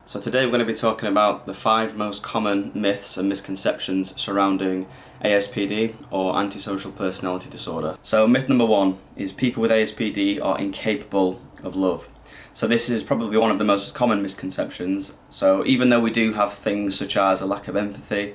So today we're going to be talking about the 5 most common myths and misconceptions surrounding ASPD or antisocial personality disorder. So myth number 1 is people with ASPD are incapable of love. So this is probably one of the most common misconceptions. So even though we do have things such as a lack of empathy,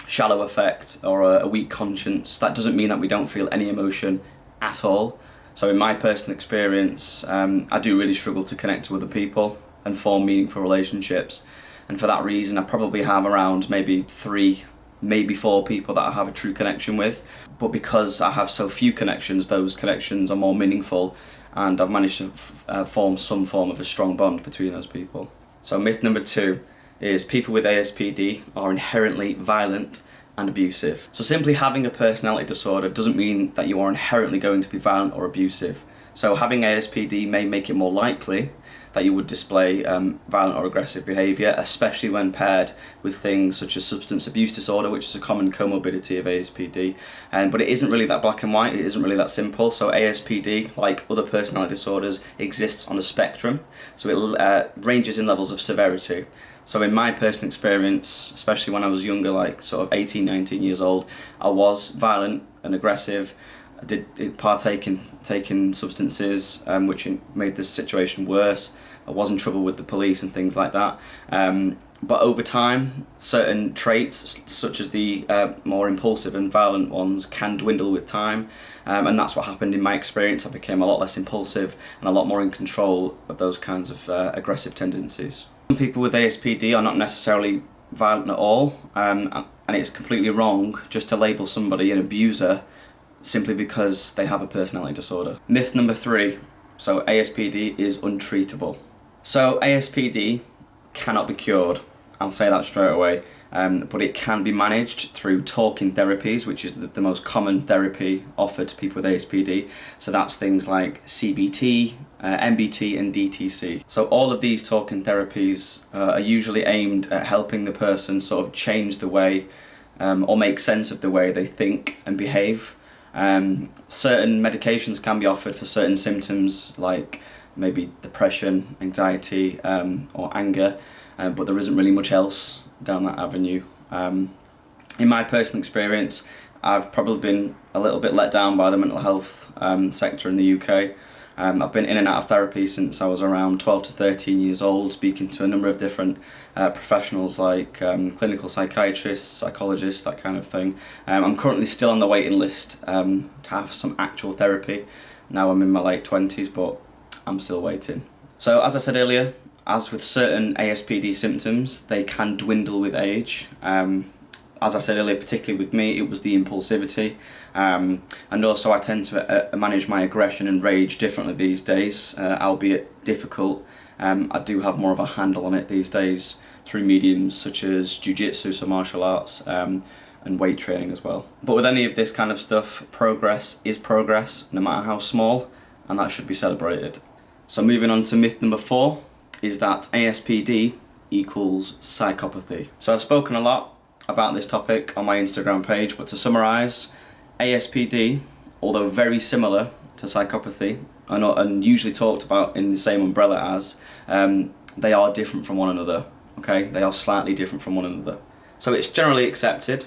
shallow affect or a weak conscience, that doesn't mean that we don't feel any emotion at all. So in my personal experience, I do really struggle to connect to other people and form meaningful relationships, and for that reason I probably have around maybe 3, maybe 4 people that I have a true connection with, but because I have so few connections, those connections are more meaningful and I've managed to form some form of a strong bond between those people. So myth number 2 is people with ASPD are inherently violent and abusive. So simply having a personality disorder doesn't mean that you are inherently going to be violent or abusive. So having ASPD may make it more likely that you would display violent or aggressive behaviour, especially when paired with things such as substance abuse disorder, which is a common comorbidity of ASPD. But it isn't really that black and white, it isn't really that simple. So ASPD, like other personality disorders, exists on a spectrum. So it ranges in levels of severity. So in my personal experience, especially when I was younger, like sort of 18, 19 years old, I was violent and aggressive. I did partake in taking substances, which made the situation worse. I was in trouble with the police and things like that. But over time, certain traits, such as the more impulsive and violent ones, can dwindle with time. And that's what happened in my experience. I became a lot less impulsive and a lot more in control of those kinds of aggressive tendencies. Some people with ASPD are not necessarily violent at all, and it's completely wrong just to label somebody an abuser simply because they have a personality disorder. Myth number 3, so ASPD is untreatable. So ASPD cannot be cured, I'll say that straight away, but it can be managed through talking therapies, which is the most common therapy offered to people with ASPD. So that's things like CBT, MBT and DTC. So all of these talking therapies are usually aimed at helping the person sort of change the way or make sense of the way they think and behave. Certain medications can be offered for certain symptoms like maybe depression, anxiety or anger, but there isn't really much else down that avenue. In my personal experience, I've probably been a little bit let down by the mental health sector in the UK. I've been in and out of therapy since I was around 12 to 13 years old, speaking to a number of different professionals like clinical psychiatrists, psychologists, that kind of thing. I'm currently still on the waiting list to have some actual therapy. Now I'm in my late 20s, but I'm still waiting. So as I said earlier, as with certain ASPD symptoms, they can dwindle with age. As I said earlier, particularly with me, it was the impulsivity. And also I tend to manage my aggression and rage differently these days, albeit difficult. I do have more of a handle on it these days through mediums such as jiu-jitsu, so martial arts, and weight training as well. But with any of this kind of stuff, progress is progress, no matter how small, and that should be celebrated. So moving on to myth number 4, is that ASPD equals psychopathy. So I've spoken a lot about this topic on my Instagram page, but to summarise, ASPD, although very similar to psychopathy and usually talked about in the same umbrella as, they are different from one another, okay? They are slightly different from one another. So it's generally accepted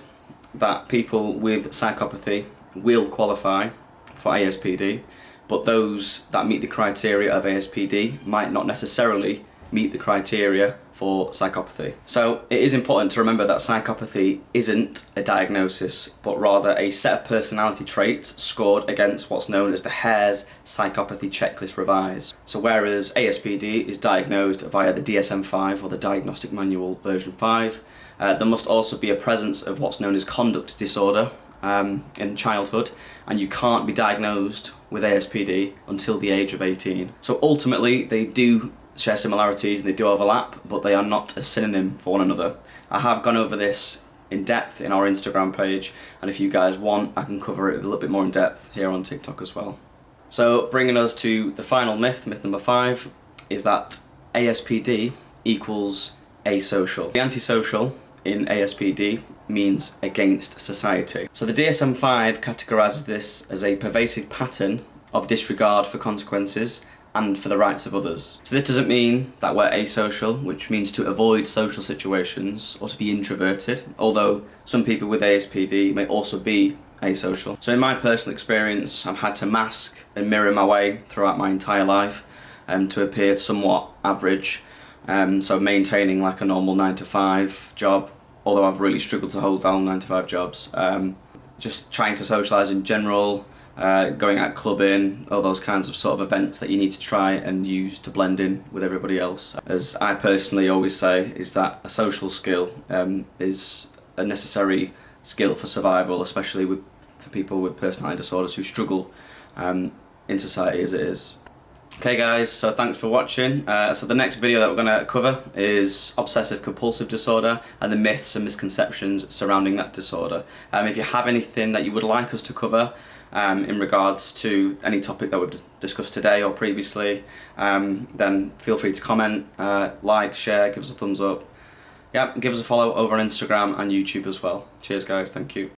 that people with psychopathy will qualify for ASPD, but those that meet the criteria of ASPD might not necessarily meet the criteria for psychopathy. So it is important to remember that psychopathy isn't a diagnosis, but rather a set of personality traits scored against what's known as the Hare's Psychopathy Checklist Revised. So whereas ASPD is diagnosed via the DSM-5 or the Diagnostic Manual version 5, there must also be a presence of what's known as conduct disorder in childhood, and you can't be diagnosed with ASPD until the age of 18. So ultimately they do share similarities and they do overlap, but they are not a synonym for one another. I have gone over this in depth in our Instagram page, and if you guys want, I can cover it a little bit more in depth here on TikTok as well. So bringing us to the final myth, myth number 5, is that ASPD equals asocial. The antisocial in ASPD means against society. So the DSM-5 categorises this as a pervasive pattern of disregard for consequences and for the rights of others. So this doesn't mean that we're asocial, which means to avoid social situations or to be introverted, although some people with ASPD may also be asocial. So in my personal experience, I've had to mask and mirror my way throughout my entire life to appear somewhat average. So maintaining like a normal 9-to-5 job, although I've really struggled to hold down 9-to-5 jobs. Just trying to socialise in general, going out clubbing, all those kinds of sort of events that you need to try and use to blend in with everybody else. As I personally always say, is that a social skill is a necessary skill for survival, especially for people with personality disorders who struggle in society as it is. Okay guys, so thanks for watching. So the next video that we're going to cover is obsessive compulsive disorder and the myths and misconceptions surrounding that disorder. If you have anything that you would like us to cover in regards to any topic that we've discussed today or previously, then feel free to comment, like, share, give us a thumbs up. Yeah, give us a follow over on Instagram and YouTube as well. Cheers guys, thank you.